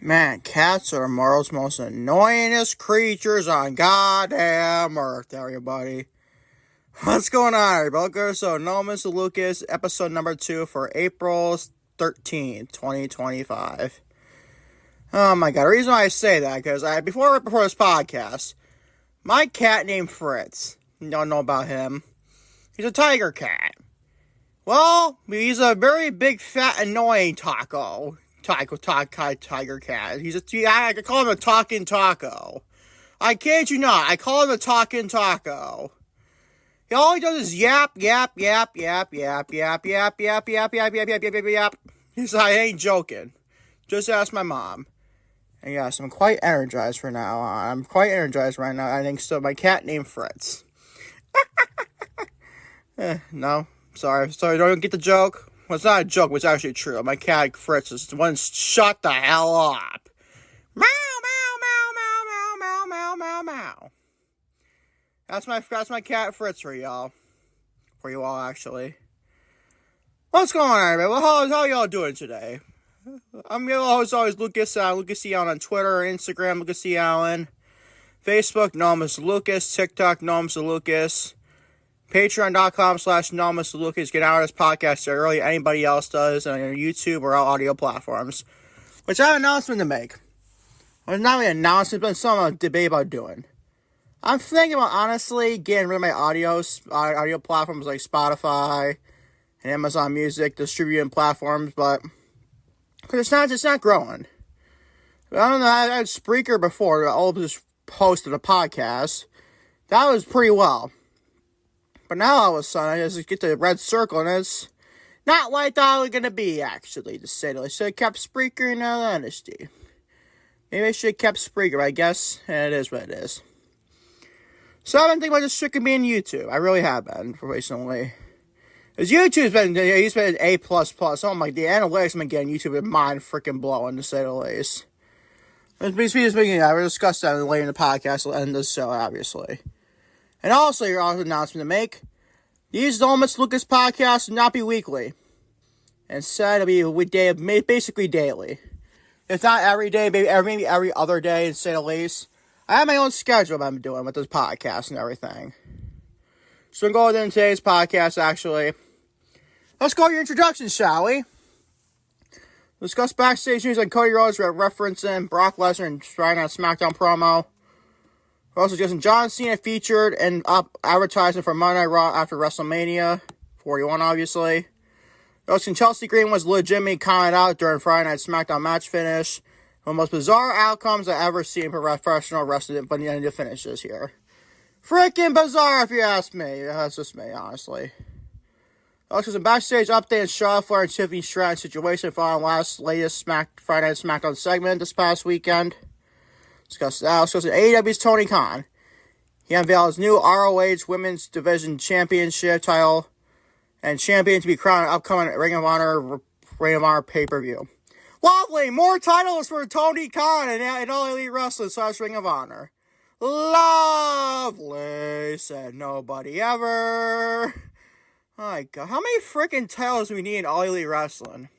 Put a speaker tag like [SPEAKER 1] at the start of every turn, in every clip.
[SPEAKER 1] Man, cats are the world's most annoyingest creatures on goddamn earth, everybody. What's going on, everybody? So, no, Mr. Lucas, episode number 2 for April 13th, 2025. Oh my god, the reason why I say that, because before this podcast, my cat named Fritz, you don't know about him, he's a tiger cat. Well, he's a very big, fat, annoying tiger cat. I call him a talking taco. I kid you not, I call him a talking taco. All he does is yap, yap, yap, yap, yap, yap, yap, yap, yap, yap, yap, yap, yap, yap, yap. I ain't joking. Just ask my mom. And yes, I'm quite energized for now. I'm quite energized right now. I think so. My cat named Fritz. No, sorry, don't get the joke. Well, it's not a joke, but it's actually true. My cat Fritz is the one. Shut the hell up. Meow, meow, meow, meow, meow, meow, meow, meow. That's my cat Fritz for y'all. For you all, actually. What's going on, everybody? Well, how y'all doing today? I'm your host, always Lucas C. Allen on Twitter, Instagram, Lucas C. Allen, Facebook, No Mr. Lucas, TikTok, No Mr. Lucas, Patreon.com/No Mr. Lucas. Get out of this podcast early anybody else does on YouTube or all audio platforms. Which I have an announcement to make. Well, not really an announcement, but something I'm debate about doing. I'm thinking about, honestly, getting rid of my audio platforms like Spotify and Amazon Music, distributing platforms, but because it's not growing. I don't know, I had Spreaker before, I'll just posted a podcast. That was pretty well. But now all of a sudden, I just get the red circle, and it's not what I thought it was going to be, actually, to say the least. Should have kept Spreaker in all honesty. Maybe I should have kept Spreaker, I guess, and it is what it is. So I've been thinking about just strictly being YouTube. I really have been, recently. Because YouTube's been A++. Oh my, the analytics I've been getting YouTube is mind freaking blowing, to say the least. I will discuss that later in the podcast, we'll end this show, obviously. And also, your announcement to make, these No Mr. Lucas podcasts will not be weekly. Instead, it'll be basically daily. If not every day, maybe every other day, to say the least. I have my own schedule I'm doing with this podcast and everything. So we'll go into today's podcast, actually. Let's go to your introduction, shall we? Discuss backstage news on Cody Rhodes, referencing Brock Lesnar and Friday Night Smackdown promo. We're also discussing John Cena featured and advertising for Monday Night Raw after WrestleMania 41, obviously. Also, Cheslea Green was legitimately counted out during Friday Night Smackdown match finish. One of the most bizarre outcomes I've ever seen for professional wrestling, but the end of finishes here. Freaking bizarre, if you ask me. That's just me, honestly. Also, some backstage update on Charlotte Flair and Tiffany Stratton situation following latest Friday Night Smackdown segment this past weekend. Discuss that. Also, AEW's Tony Khan. He unveiled his new ROH Women's Division Championship title and champion to be crowned at upcoming Ring of Honor pay-per-view. Lovely! More titles for Tony Khan and All Elite Wrestling / Ring of Honor. Lovely, said nobody ever. Oh my god, how many freaking titles do we need in All Elite Wrestling?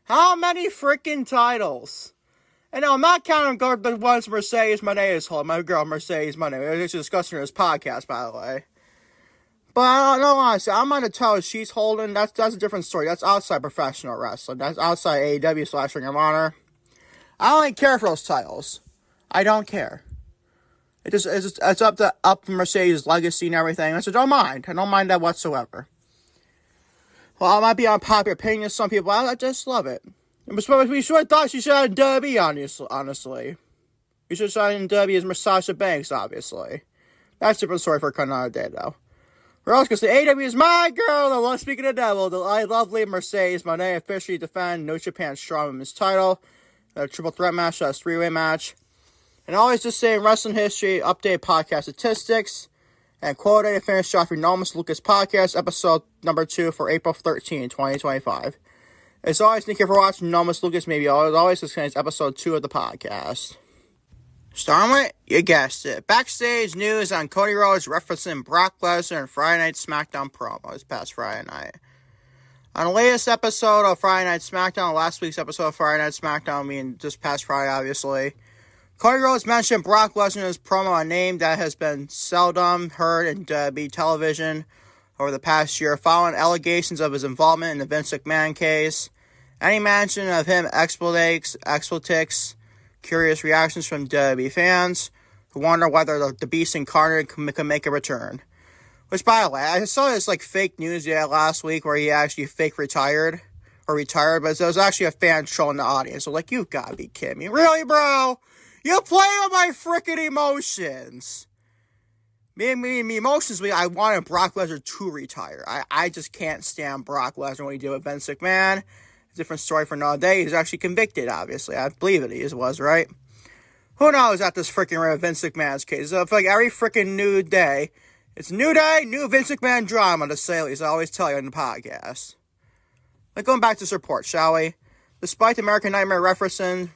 [SPEAKER 1] How many freaking titles? And no, I'm not counting the ones Mercedes Moné is holding. My girl Mercedes Moné. We were just discussing her in this podcast, by the way. But I don't know, honestly, I'm on the titles she's holding. That's a different story. That's outside professional wrestling. That's outside AEW / Ring of Honor. I don't even care for those titles. I don't care. It's up to Mercedes' legacy and everything. I don't mind. I don't mind that whatsoever. Well, I might be unpopular opinion of some people. I just love it. We should have thought she should have done WWE, honestly. We should have signed WWE as Sasha Banks, obviously. That's a different story for another day, though. We're also going to say AEW is my girl. The one speaking of the devil, the lovely Mercedes Moné officially defend New Japan Strong Women's title. A triple threat match, a 3-way match. And always just saying wrestling history, update podcast statistics, and quoted and finished off your No Mr. Lucas podcast, episode number 2 for April 13, 2025. As always, thank you for watching No Mr. Lucas. Maybe always, this is episode 2 of the podcast. Starting with, you guessed it, backstage news on Cody Rhodes referencing Brock Lesnar and Friday Night Smackdown promo this past Friday night. On the latest episode of Friday Night SmackDown, last week's episode of Friday Night SmackDown, being just past Friday, obviously, Cody Rhodes mentioned Brock Lesnar in his promo, a name that has been seldom heard in WWE television over the past year, following allegations of his involvement in the Vince McMahon case. Any mention of him expletics, curious reactions from WWE fans who wonder whether the Beast incarnate can make a return. Which, by the way, I saw this fake news last week where he actually fake retired, but there was actually a fan trolling the audience. So, you've got to be kidding me. Really, bro? You play with my freaking emotions. Me, emotionally, I wanted Brock Lesnar to retire. I just can't stand Brock Lesnar when he did with Vince McMahon. Different story for another day. He's actually convicted, obviously. I believe it was, right? Who knows at this freaking Vince McMahon's case? So every freaking new day, it's a new day, new Vince McMahon drama, to say at least. I always tell you in the podcast. Going back to this report, shall we? Despite the American Nightmare referencing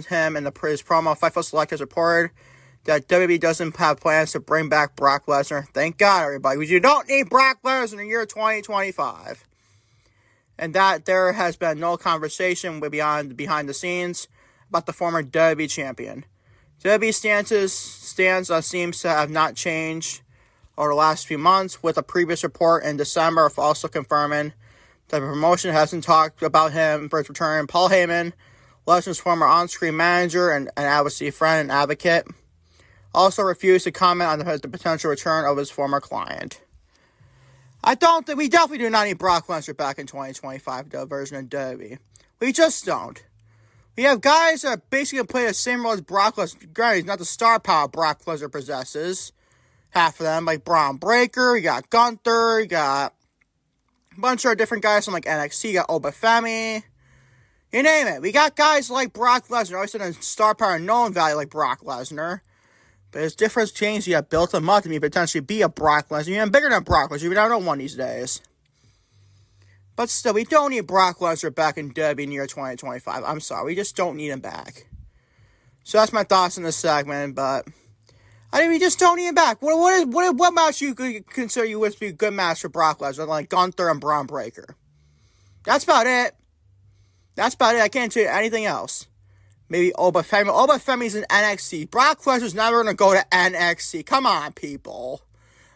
[SPEAKER 1] him in his promo, Fightful Select has reported that WWE doesn't have plans to bring back Brock Lesnar. Thank God, everybody, because you don't need Brock Lesnar in the year 2025. And that there has been no conversation behind the scenes about the former WWE champion. WWE stance seems to have not changed over the last few months, with a previous report in December also confirming that the promotion hasn't talked about him for his return. Paul Heyman, Lesnar's former on-screen manager and obviously friend and advocate, also refused to comment on the potential return of his former client. We definitely do not need Brock Lesnar back in 2025, the version of WWE. We just don't. We have guys that basically play the same role as Brock Lesnar. Granted, he's not the star power Brock Lesnar possesses. Half of them, like Braun Breaker, you got Gunther, you got a bunch of different guys from NXT, you got Obafemi. You name it. We got guys like Brock Lesnar, always in a star power and known value like Brock Lesnar. But his difference changed. You have built him up to potentially be a Brock Lesnar. You're even bigger than Brock Lesnar. We don't know one these days. But still, we don't need Brock Lesnar back in WWE in the year 2025. I'm sorry. We just don't need him back. So that's my thoughts on this segment. But we just don't need him back. What match you could consider you would be a good match for Brock Lesnar? Like Gunther and Braun Breaker. That's about it. I can't tell you anything else. Maybe Obafemi. Obafemi's in NXT. Brock Lesnar's never going to go to NXT. Come on, people.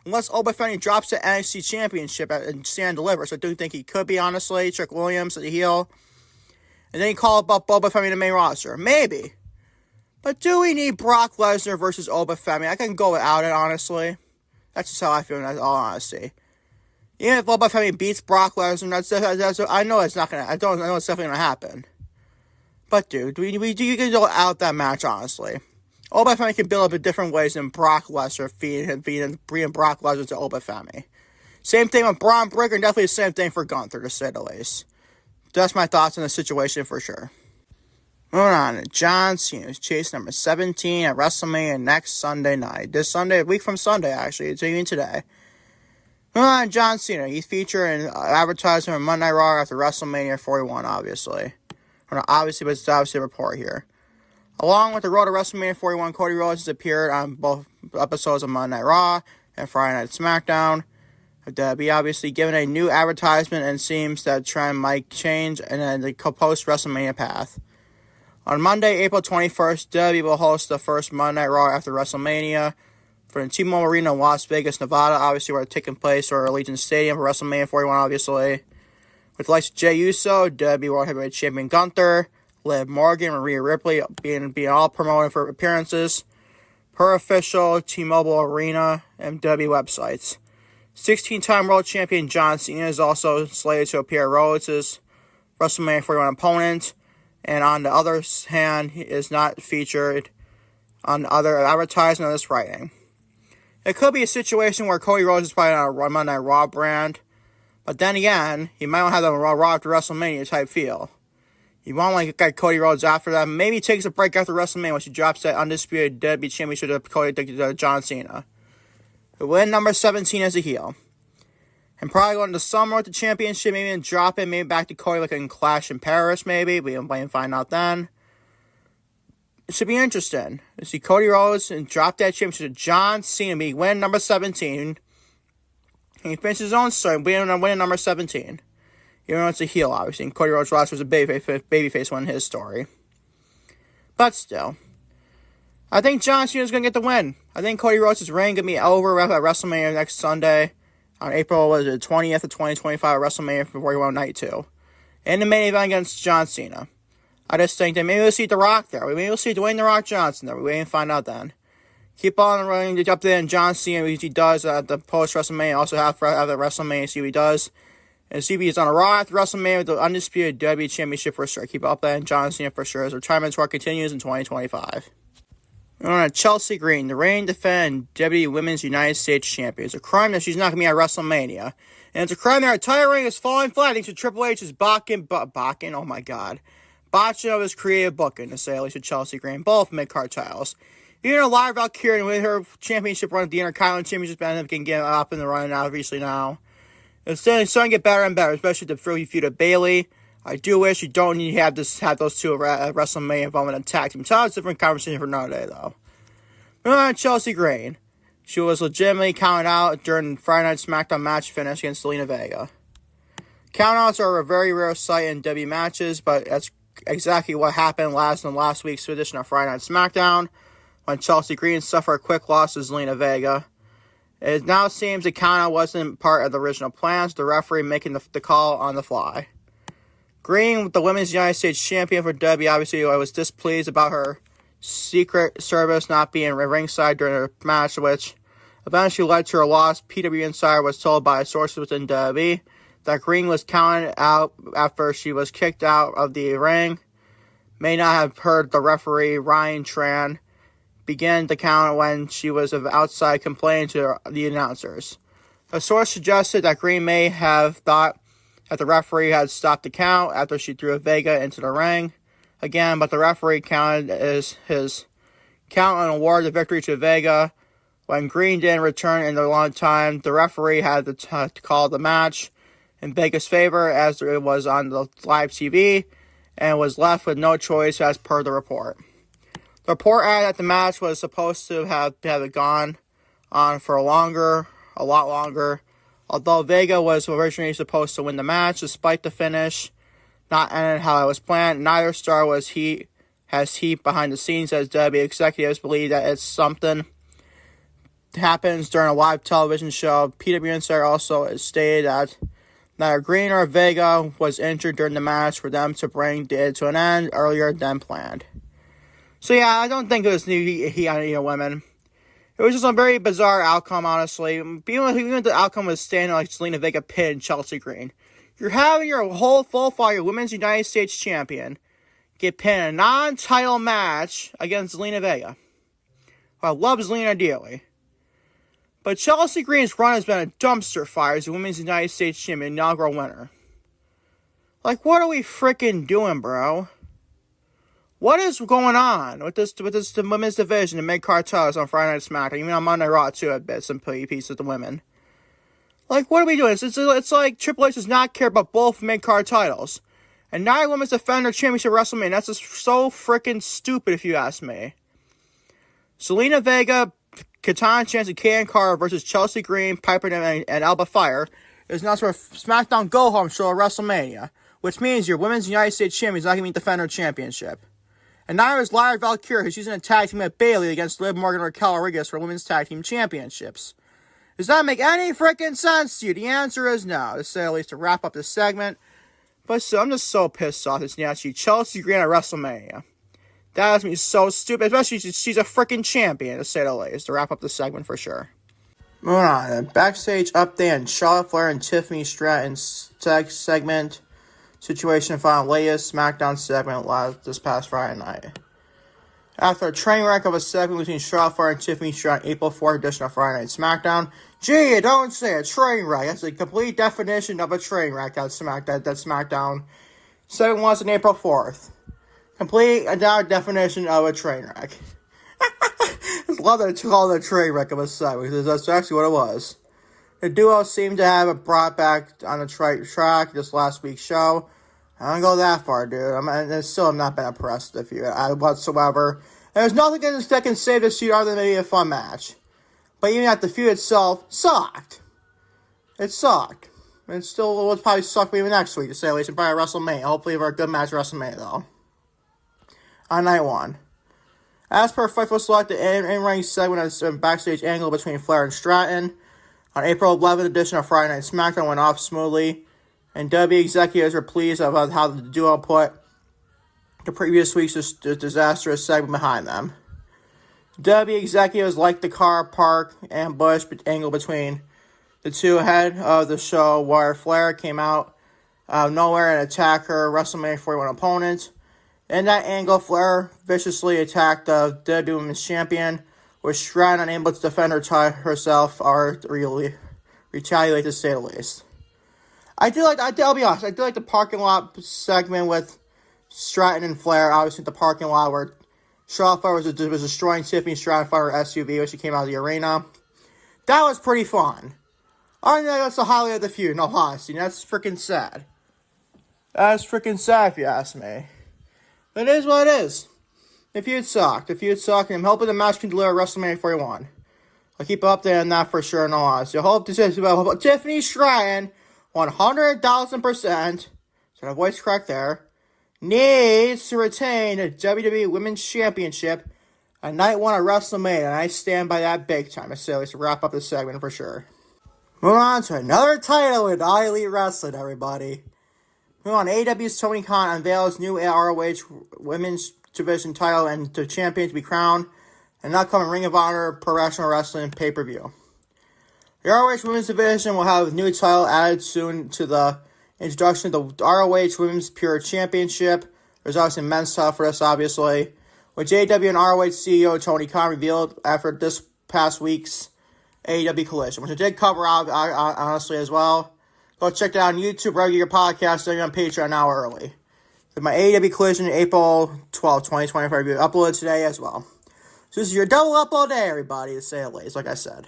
[SPEAKER 1] Unless Obafemi drops the NXT Championship and stand delivers. I do think he could be, honestly. Trick Williams, the heel. And then you call up Obafemi in the main roster. Maybe. But do we need Brock Lesnar versus Obafemi? I can go without it, honestly. That's just how I feel, in all honesty. Even if Obafemi beats Brock Lesnar, I know it's not going to. I know it's definitely going to happen. But, dude, you can go out that match, honestly. Obafemi can build up in different ways than Brock Lesnar, bringing Brock Lesnar to Obafemi. Same thing with Braun Breaker, and definitely the same thing for Gunther, to say the least. That's my thoughts on the situation for sure. Moving on, John Cena is chase number 17 at WrestleMania next Sunday night. This Sunday, a week from Sunday, actually. It's even today. Moving on, John Cena. He's featured in advertisement on Monday Night Raw after WrestleMania 41, obviously. But it's obviously a report here. Along with the road to WrestleMania 41, Cody Rhodes has appeared on both episodes of Monday Night Raw and Friday Night SmackDown. WWE obviously given a new advertisement, and seems that trend might change and then the post WrestleMania path. On Monday, April 21st, WWE will host the first Monday Night Raw after WrestleMania for the T-Mobile Arena in Las Vegas, Nevada, obviously where it's taking place, or Allegiant Stadium for WrestleMania 41, obviously. With the likes of Jey Uso, WWE World Heavyweight Champion Gunther, Liv Morgan, and Rhea Ripley being all promoted for appearances per official T-Mobile Arena and WWE websites. 16-time World Champion John Cena is also slated to appear Rhodes' WrestleMania 41 opponent, and on the other hand, he is not featured on other advertisement of this writing. It could be a situation where Cody Rhodes is probably on a Monday Night Raw brand, but then again, he might want to have the Raw after WrestleMania type feel. You want like Cody Rhodes after that. Maybe he takes a break after WrestleMania when he drops that undisputed WWE Championship to John Cena. He'll win number 17 as a heel. And probably go into the summer with the championship, maybe and drop it, maybe back to Cody like in Clash in Paris, maybe. We can find out then. It should be interesting to see Cody Rhodes and drop that championship to John Cena. He win number 17. And he finishes his own story, winning number 17. Even though it's a heel, obviously. And Cody Rhodes last was a babyface one in his story. But still, I think John Cena's going to get the win. I think Cody Rhodes' reign going to be over at WrestleMania next Sunday on April 20th of 2025 at WrestleMania for Royal Night 2. In the main event against John Cena. I just think that maybe we'll see The Rock there. Maybe we'll see Dwayne The Rock Johnson there. We wait and find out then. Keep on running up there and John Cena, what he does at the post-WrestleMania. Also have at WrestleMania, see what he does. And see if he's on a Raw after WrestleMania with the undisputed WWE Championship for sure. Keep up there and John Cena for sure. His retirement tour continues in 2025. We're on Cheslea Green, the reigning defending WWE Women's United States Champion. It's a crime that she's not going to be at WrestleMania. And it's a crime that her entire reign is falling flat thanks to Triple H's botching, oh my god. Botching of his creative booking, to say at least with Cheslea Green, both mid-card titles. Even a live Valkyrie with her championship run at the Intercontinental Championship can get up in the running obviously now. It's starting to get better and better, especially the feud of Bayley. I do wish you don't need to have those two at WrestleMania involving a tag team. It's a different conversation for another day, though. Moving on to Cheslea Green. She was legitimately counted out during Friday Night SmackDown match finish against Zelina Vega. Countouts are a very rare sight in WWE matches, but that's exactly what happened last week's edition of Friday Night SmackDown, when Cheslea Green suffered a quick loss to Zelina Vega. It now seems the countout wasn't part of the original plans, the referee making the call on the fly. Green, the Women's United States Champion for WWE, obviously I was displeased about her Secret Service not being ringside during her match, which eventually led to her loss. PW Insider was told by sources within WWE that Green was counted out after she was kicked out of the ring. May not have heard the referee, Ryan Tran, begin the count when she was outside complaining to the announcers. A source suggested that Green may have thought that the referee had stopped the count after she threw Vega into the ring again, but the referee counted as his count and awarded the victory to Vega. When Green didn't return in a long time, the referee had to call the match in Vega's favor as it was on the live TV and was left with no choice as per the report. The report added that the match was supposed to have gone on for a lot longer. Although Vega was originally supposed to win the match, despite the finish not ending how it was planned, neither star has heat behind the scenes as WWE executives believe that it's something happens during a live television show. PW Insider also stated that neither Green or Vega was injured during the match for them to bring it to an end earlier than planned. So yeah, I don't think it was heat on either women. It was just a very bizarre outcome, honestly. Even if the outcome was standing like Zelina Vega pinned Cheslea Green. You're having your whole full fight, your Women's United States Champion, get pinned in a non-title match against Zelina Vega. I love Zelina dearly. But Cheslea Green's run has been a dumpster fire as the Women's United States Champion, inaugural winner. Like, what are we freaking doing, bro? What is going on with this the women's division and mid-card titles on Friday Night SmackDown? Even on Monday Raw, too, I bet some pieces of the women. Like, what are we doing? It's like Triple H does not care about both mid-card titles. And neither women's defend their championship at WrestleMania. That's just so freaking stupid, if you ask me. Zelina Vega, Katana Chance, and Kayden Carter versus Cheslea Green, Piper and Alba Fire is announced for a SmackDown Go-Home show at WrestleMania, which means your Women's United States Champion is not going to defend her championship. And neither is Lyra Valkyrie, who's using a tag team at Bayley against Liv Morgan or Raquel Rodriguez for Women's Tag Team Championships. Does that make any freaking sense to you? The answer is no, to say at least, to wrap up this segment. But still, I'm just so pissed off this nasty Cheslea Green at WrestleMania. That has me so stupid, especially she's a freaking champion, to say the least, to wrap up the segment for sure. Moving on, backstage update on Charlotte Flair and Tiffany Stratton segment. Situation found latest SmackDown segment this past Friday night. After a train wreck of a segment between Charlotte Flair and Tiffany Stratton, April 4th edition of Friday Night SmackDown. Gee, don't say a train wreck. That's the complete definition of a train wreck. That SmackDown segment was on April 4th. Complete and down definition of a train wreck. I just love that it's called a train wreck of a segment, because that's actually what it was. The duo seemed to have it brought back on the track this last week's show. I don't go that far, dude. I still have not been impressed with you whatsoever. And there's nothing that can save this feud other than maybe a fun match. But even at the feud itself, sucked. It sucked. And still will probably suck even next week, to say at least, and probably WrestleMania. Hopefully for a good match at WrestleMania, though. On night 1. As per Fightful Select, the in-ring segment has a backstage angle between Flair and Stratton. On April 11th edition of Friday Night SmackDown went off smoothly, and WWE executives were pleased about how the duo put the previous week's disastrous segment behind them. WWE executives liked the car park ambush angle between the two ahead of the show, where Flair came out of nowhere and attacked her WrestleMania 41 opponent. In that angle, Flair viciously attacked the WWE Women's Champion, with Stratton unable to defend herself or really retaliate, to say the least. I'll be honest, I do like the parking lot segment with Stratton and Flair. Obviously, the parking lot where Charlotte Flair was destroying Tiffany Stratton for her SUV when she came out of the arena. That was pretty fun. I think that's the highlight of the feud, no honesty. That's freaking sad. That's freaking sad if you ask me. But it is what it is. The feud sucked, and I'm hoping the match can deliver WrestleMania 41. I'll keep updated on that for sure, no honesty. I hope this is about Tiffany Stratton, 100,000%, so I voice correct there, needs to retain the WWE Women's Championship at night 1 of WrestleMania, and I stand by that big time. So let's wrap up this segment for sure. Move on to another title in Elite Wrestling, everybody. Move on, AEW's Tony Khan unveils new ROH Women's Division title and the champion to be crowned in an upcoming Ring of Honor Professional Wrestling pay-per-view. The ROH Women's Division will have a new title added soon to the introduction of the ROH Women's Pure Championship. There's obviously a men's title for this, obviously, which AEW and ROH CEO Tony Khan revealed after this past week's AEW Collision, which I did cover honestly as well. Go check that out on YouTube, regular podcast, and on Patreon now early. With my AEW Collision April 12, 2024 review uploaded today as well. So this is your double upload day, everybody, to say the least, like I said.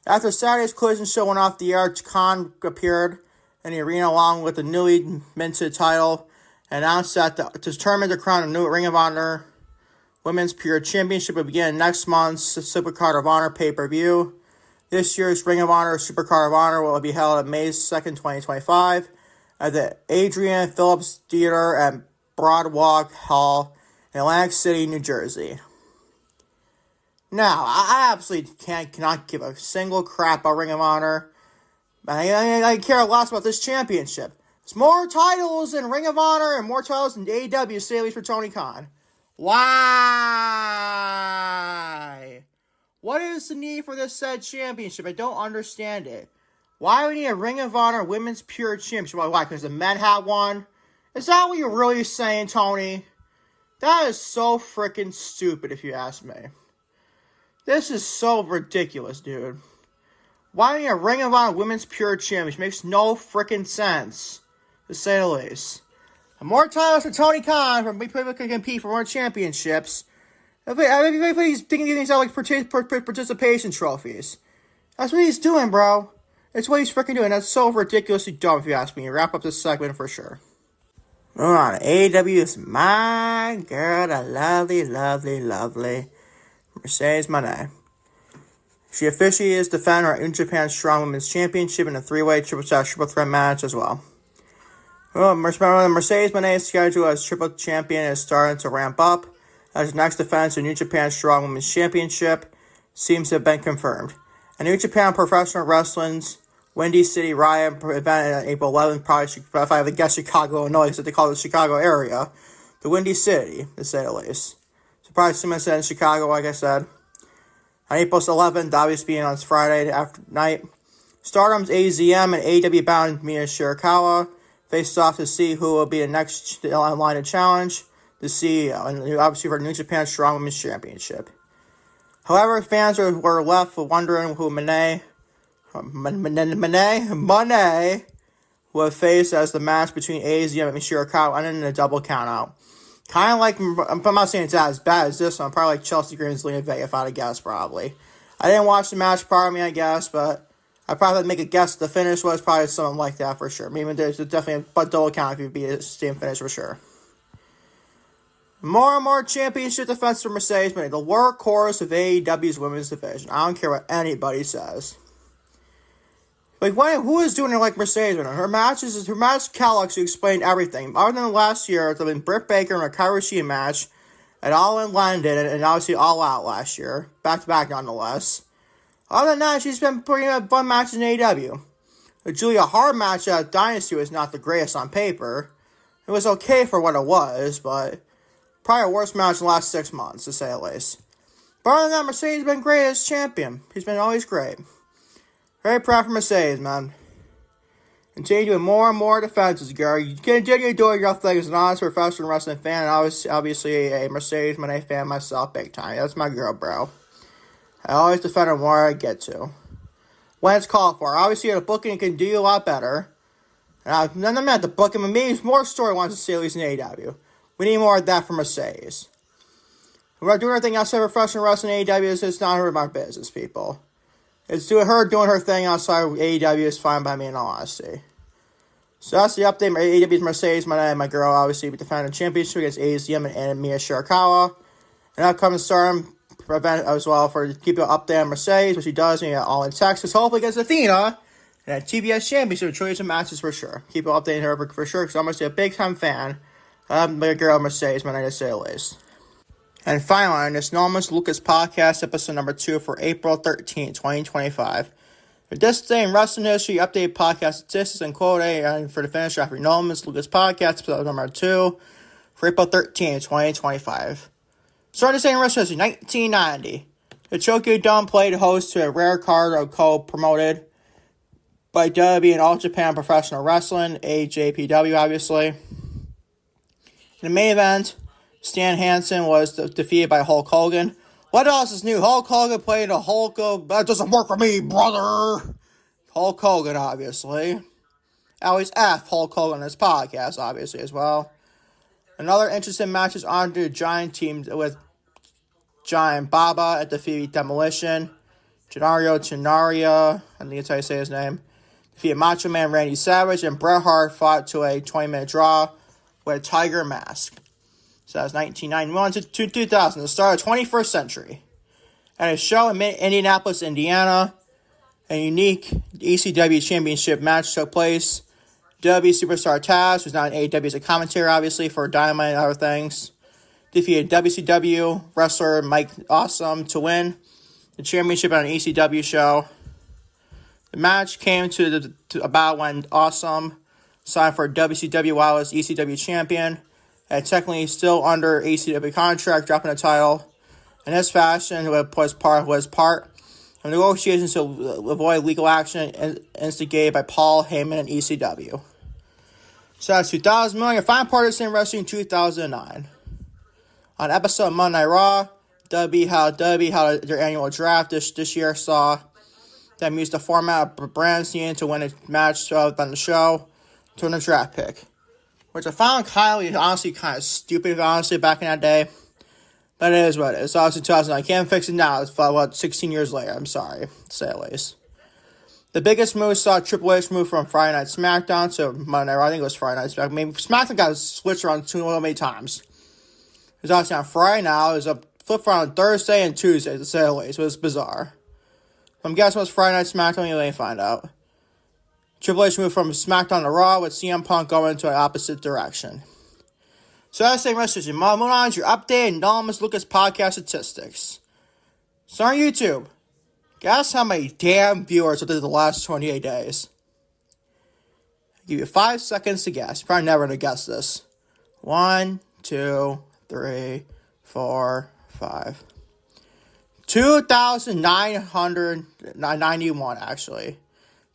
[SPEAKER 1] After Saturday's Collision show went off the air, Khan appeared in the arena along with the newly minted title and announced that the tournament to crown a new Ring of Honor Women's Pure Championship will begin next month's Supercard of Honor pay-per-view. This year's Ring of Honor Supercard of Honor will be held on May 2nd, 2025 at the Adrian Phillips Theater at Broadwalk Hall in Atlantic City, New Jersey. Now, I absolutely cannot give a single crap about Ring of Honor. I care less about this championship. There's more titles in Ring of Honor and more titles in AEW, say at least for Tony Khan. Why? What is the need for this said championship? I don't understand it. Why do we need a Ring of Honor Women's Pure Championship? Why? Because the men have one? Is that what you're really saying, Tony? That is so freaking stupid, if you ask me. This is so ridiculous, dude. Why do we need a Ring of Honor Women's Pure Championship? Makes no freaking sense, to say the least. And more titles for Tony Khan, for people can compete for more championships. He's thinking these out like participation trophies. That's what he's doing, bro. That's what he's freaking doing. That's so ridiculously dumb, if you ask me. Wrap up this segment for sure. Moving on. AEW is my girl, the lovely, lovely, lovely Mercedes Mone. She officially is defending her New Japan Strong Women's Championship in a three-way triple threat match as well. Well, Mercedes Mone's schedule as triple champion is starting to ramp up, as the next defense of New Japan Strong Women's Championship seems to have been confirmed. A New Japan Professional Wrestling's Windy City Riot event on April 11th, probably if I have to guess Chicago, Illinois, because they call it the Chicago area, the Windy City, to say the least. So probably similar to in Chicago, like I said. On April 11th, obviously being on Friday after night, Stardom's AZM and AEW bound Mia Shirakawa faced off to see who will be the next line of challenge the CEO, and obviously for New Japan Strong Women's Championship. However, fans were left wondering who Mone would face as the match between AZM and Shirakawa ended in a double countout. Kind of like, I'm not saying it's as bad as this one, probably like Cheslea Green's Lena Vega, if I had to guess, probably. I didn't watch the match, part of me, I guess, but I probably make a guess the finish was probably something like that for sure. Maybe there's definitely a double count if you'd be the same finish for sure. More and more championship defense for Mercedes Mone, the workhorse of AEW's women's division. I don't care what anybody says. Like, who is doing it like Mercedes? Her match catalog, she explained everything. Other than last year, it's been Britt Baker and a Kairi Sheen match, and All in London, and obviously All Out last year. Back to back, nonetheless. Other than that, she's been putting up fun matches in AEW. The Julia Hart match at Dynasty was not the greatest on paper. It was okay for what it was, but probably a worst match in the last 6 months, to say the least. But other than that, Mercedes has been great as champion. He's been always great. Very proud for Mercedes, man. Continue doing more and more defenses, girl. You continue doing your thing as an honest professional wrestling fan, and I was obviously a Mercedes Moné fan myself, big time. That's my girl, bro. I always defend her where I get to. When it's called for. Obviously, the booking can do a lot better. And I'm not the booking, but maybe more storylines to see at least in AEW. We need more of that from Mercedes. We're not doing anything outside of professional wrestling in AEW. It's not her my business, people. It's her doing her thing outside of AEW is fine by me, in all honesty. So that's the update. AEW's Mercedes, my girl, obviously, defending the championship against AZM and Mia Shirakawa. And upcoming Stardom event as well for keep an update on Mercedes, which she does in All in Texas, hopefully against Athena, and a TBS championship, choice of matches for sure. Keep updating her for sure, because I'm a big time fan of my girl Mercedes, my name is say the least. And finally, on this Normus Lucas podcast, episode number 2 for April 13, 2025. For this day in wrestling history, updated podcast statistics and quote and for the finish after Normus Lucas podcast, episode number 2 for April 13, 2025. Starting this day in wrestling history, 1990. The Tokyo Dome played host to a rare card co-promoted by WWE and All Japan Professional Wrestling, NJPW, obviously. In the main event, Stan Hansen was defeated by Hulk Hogan. What else is new? Hulk Hogan played a Hulk. That doesn't work for me, brother. Hulk Hogan, obviously. I always F Hulk Hogan on his podcast, obviously, as well. Another interesting match is on to the Giant team with Giant Baba at defeated Demolition. Gennaro Tenaria, I think that's how you say his name. Defeated Macho Man Randy Savage, and Bret Hart fought to a 20-minute draw with a tiger mask. So that was 1991 to 2000, the start of the 21st century. At a show in Indianapolis, Indiana, a unique ECW championship match took place. WWE Superstar Taz, who's not in AEW as a commentator, obviously, for Dynamite and other things, defeated WCW wrestler Mike Awesome to win the championship on an ECW show. The match came to about when Awesome signed for WCW while he was ECW champion, and technically still under ECW contract, dropping the title. In this fashion, was part of negotiations to avoid legal action instigated by Paul Heyman and ECW. So that's 2000 million. Final part of the same wrestling in 2009. On episode of Monday Night Raw, WWE held their annual draft this year, saw them use the format of Brand Cena to win a match on the show to win a draft pick. Which I found kind of stupid, honestly, back in that day. But it is what it is. It's obviously 2009. I can't fix it now. It's about 16 years later. I'm sorry, to say the least. The biggest move saw Triple H move from Friday Night Smackdown to Monday Night Raw. I think it was Friday Night Smackdown. Maybe Smackdown got switched around too many times. It was obviously on Friday now. It was a flip on Thursday and Tuesday, to say the least. It was bizarre. I'm guessing it was Friday Night Smackdown. You may find out. Triple H moved from SmackDown to Raw, with CM Punk going into an opposite direction. So that's the rest of your move on to your updated Anonymous Lucas podcast statistics. So on YouTube, guess how many damn viewers within the last 28 days? I'll give you 5 seconds to guess. You're probably never going to guess this. 1, 2, 3, 4, 5. 2,991, actually.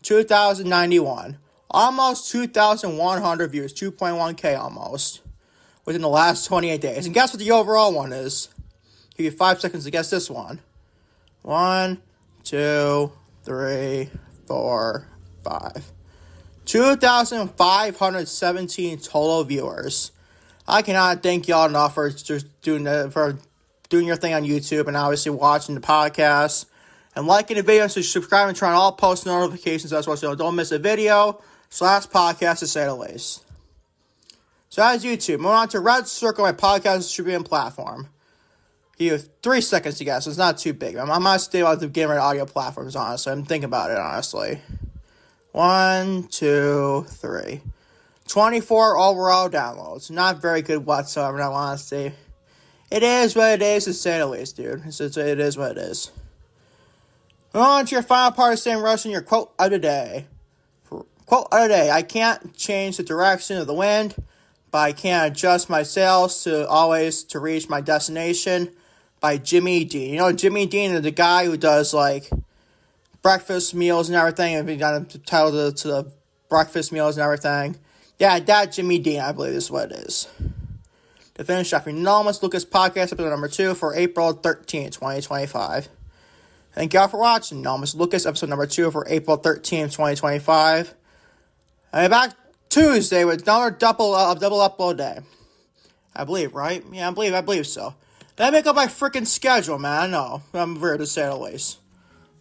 [SPEAKER 1] 2,091. Almost 2,100 views. 2.1K almost. Within the last 28 days. And guess what the overall one is? I'll give you 5 seconds to guess this one. 1, 2, 3, 4, 5. 2,517 total viewers. I cannot thank y'all enough for just doing your thing on YouTube and obviously watching the podcast and liking the video. So subscribe and turn on all post notifications as well, so don't miss a video / podcast, to say the least. So that's YouTube. Move on to Red Circle, my podcast distributing platform. You have 3 seconds to guess. So it's not too big. I'm not stable at getting rid of audio platforms, honestly. I'm thinking about it, honestly. 1, 2, 3. 24 overall downloads. Not very good whatsoever, in all honesty. It is what it is, to say the least, dude. It is what it is. On to your final part of saying wrestling, your quote of the day. Quote of the day: I can't change the direction of the wind, but I can adjust my sails to reach my destination. By Jimmy Dean. You know, Jimmy Dean is the guy who does, like, breakfast meals and everything, and he got the title to the breakfast meals and everything. Yeah, that Jimmy Dean, I believe, is what it is. To finish off your Enormous Lucas podcast, episode number 2 for April 13th, 2025. Thank y'all for watching Enormous Lucas, episode number 2 for April 13th, 2025. I'll be back Tuesday with another double upload day. I believe, right? Yeah, I believe so. Did I make up my freaking schedule, man? I know. I'm weird to say the least.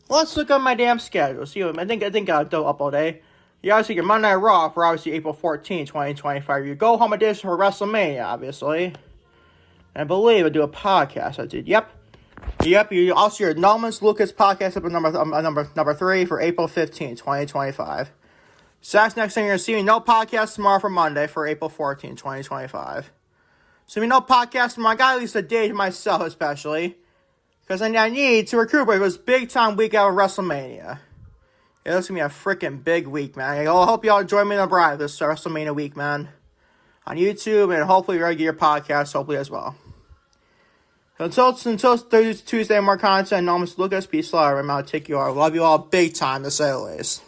[SPEAKER 1] Let's look at my damn schedule. See, I think I'll do upload day. You obviously your Monday Night Raw for obviously April 14, 2025. Your Go Home edition for WrestleMania, obviously. And I believe I do a podcast. I did. Yep. You also your Enormous Lucas podcast episode number 3 for April 15, 2025. So that's next thing you're gonna see me. No podcast tomorrow for Monday for April 14, 2025. So if you no podcast tomorrow, I got at least a day to myself, especially. Because I need to recuperate for this big time week out of WrestleMania. Yeah, this is going to be a freaking big week, man. I hope y'all join me in the bride this WrestleMania week, man. On YouTube and hopefully regular podcasts, hopefully as well. So until Tuesday, more content. Enormous Lucas, peace, love. I'm out. Take you all. Love you all big time, to say the least.